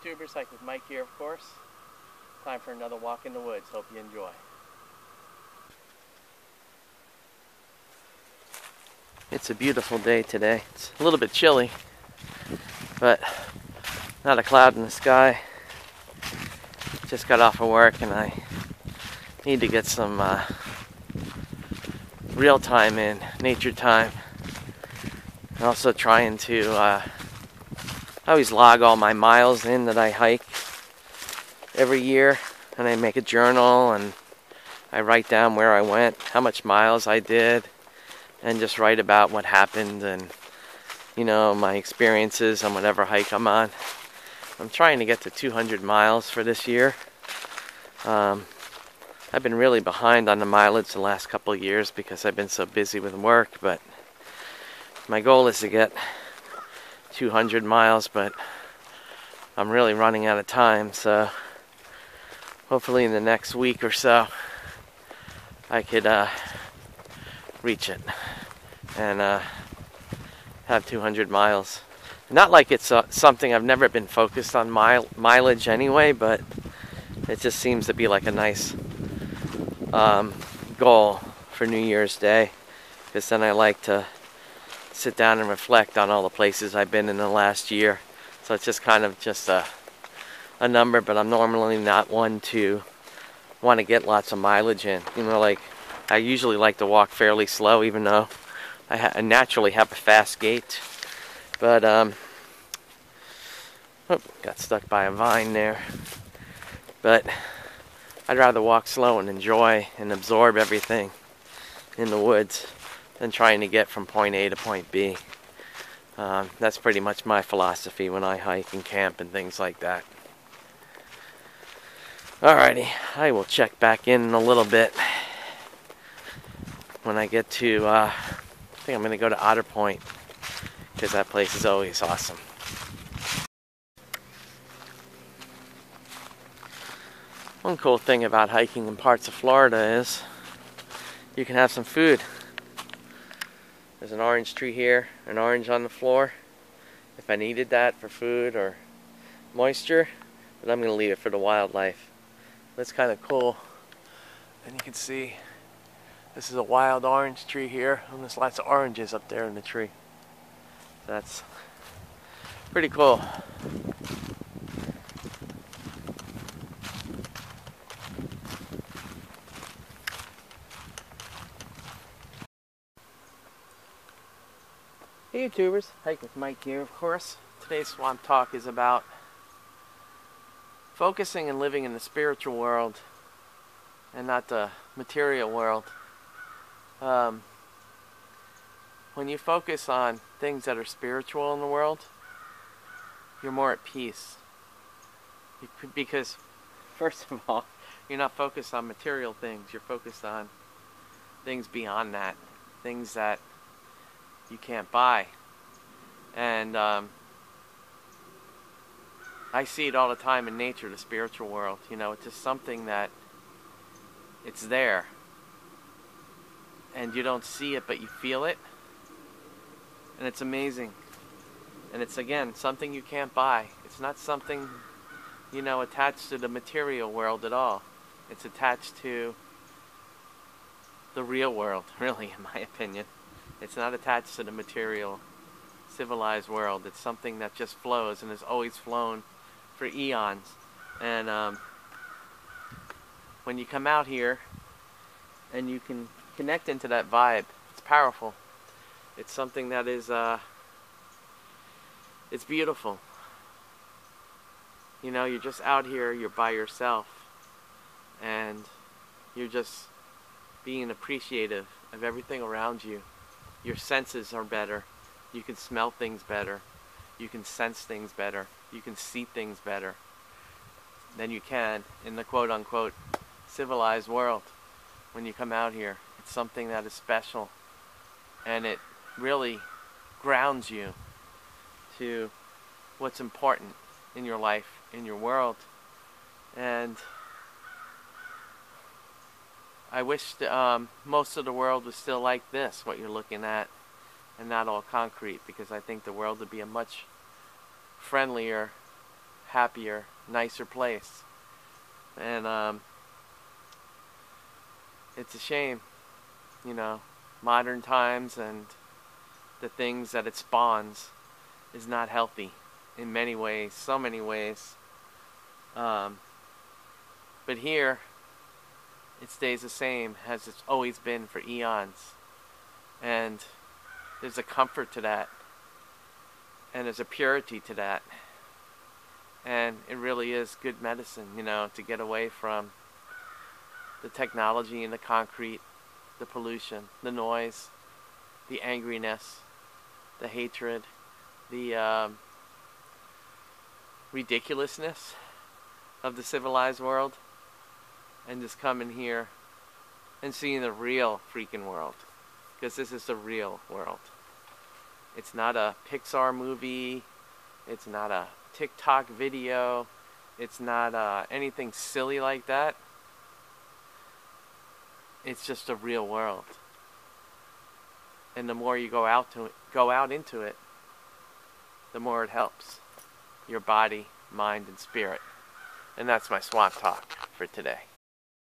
YouTubers, Hike with Mike here, of course. Time for another walk in the woods. Hope you enjoy. It's a beautiful day today. It's a little bit chilly, but not a cloud in the sky. Just got off of work and I need to get some real time in, nature time. I'm also trying to I always log all my miles in that I hike every year, and I make a journal and I write down where I went, how much miles I did, and just write about what happened and, you know, my experiences on whatever hike I'm on. I'm trying to get to 200 miles for this year. I've been really behind on the mileage the last couple of years because I've been so busy with work, but my goal is to get 200 miles, but I'm really running out of time, so hopefully in the next week or so I could reach it and have 200 miles. Not like it's something I've never been focused on mileage anyway, but it just seems to be like a nice goal for New Year's Day, because then I like to sit down and reflect on all the places I've been in the last year. So it's just kind of just a number, but I'm normally not one to want to get lots of mileage in. You know, like I usually like to walk fairly slow, even though I naturally have a fast gait. But got stuck by a vine there. But I'd rather walk slow and enjoy and absorb everything in the woods than trying to get from point A to point B. That's pretty much my philosophy when I hike and camp and things like that. Alrighty, I will check back in a little bit when I get to, I think I'm going to go to Otter Point, because that place is always awesome. One cool thing about hiking in parts of Florida is you can have some food. There's an orange tree here, an orange on the floor. If I needed that for food or moisture, but I'm going to leave it for the wildlife. That's kind of cool. And you can see this is a wild orange tree here, and there's lots of oranges up there in the tree. That's pretty cool. Hey YouTubers, Hike with Mike here, of course. Today's Swamp Talk is about focusing and living in the spiritual world and not the material world. When you focus on things that are spiritual in the world, you're more at peace. Because, first of all, you're not focused on material things. You're focused on things beyond that. Things that you can't buy. And I see it all the time in nature, the spiritual world. You know, it's just something that it's there. And you don't see it, but you feel it. And it's amazing. And it's, again, something you can't buy. It's not something, you know, attached to the material world at all. It's attached to the real world, really, in my opinion. It's not attached to the material, civilized world. It's something that just flows and has always flown for eons. And when you come out here and you can connect into that vibe, it's powerful. It's something that is, it's beautiful. You know, you're just out here, you're by yourself, and you're just being appreciative of everything around you. Your senses are better. You can smell things better. You can sense things better. You can see things better than you can in the quote-unquote civilized world. When you come out here, it's something that is special, and it really grounds you to what's important in your life, in your world. And I wish most of the world was still like this, what you're looking at, and not all concrete, because I think the world would be a much friendlier, happier, nicer place. And it's a shame, you know, modern times and the things that it spawns is not healthy in many ways, so many ways. But here, it stays the same as it's always been for eons. And there's a comfort to that. And there's a purity to that. And it really is good medicine, you know, to get away from the technology and the concrete, the pollution, the noise, the angriness, the hatred, the ridiculousness of the civilized world, and just come in here and seeing the real freaking world, because this is the real world. It's not a Pixar movie, it's not a TikTok video, it's not anything silly like that. It's just a real world. And the more you go out into it, the more it helps your body, mind, and spirit. And that's my swamp talk for today.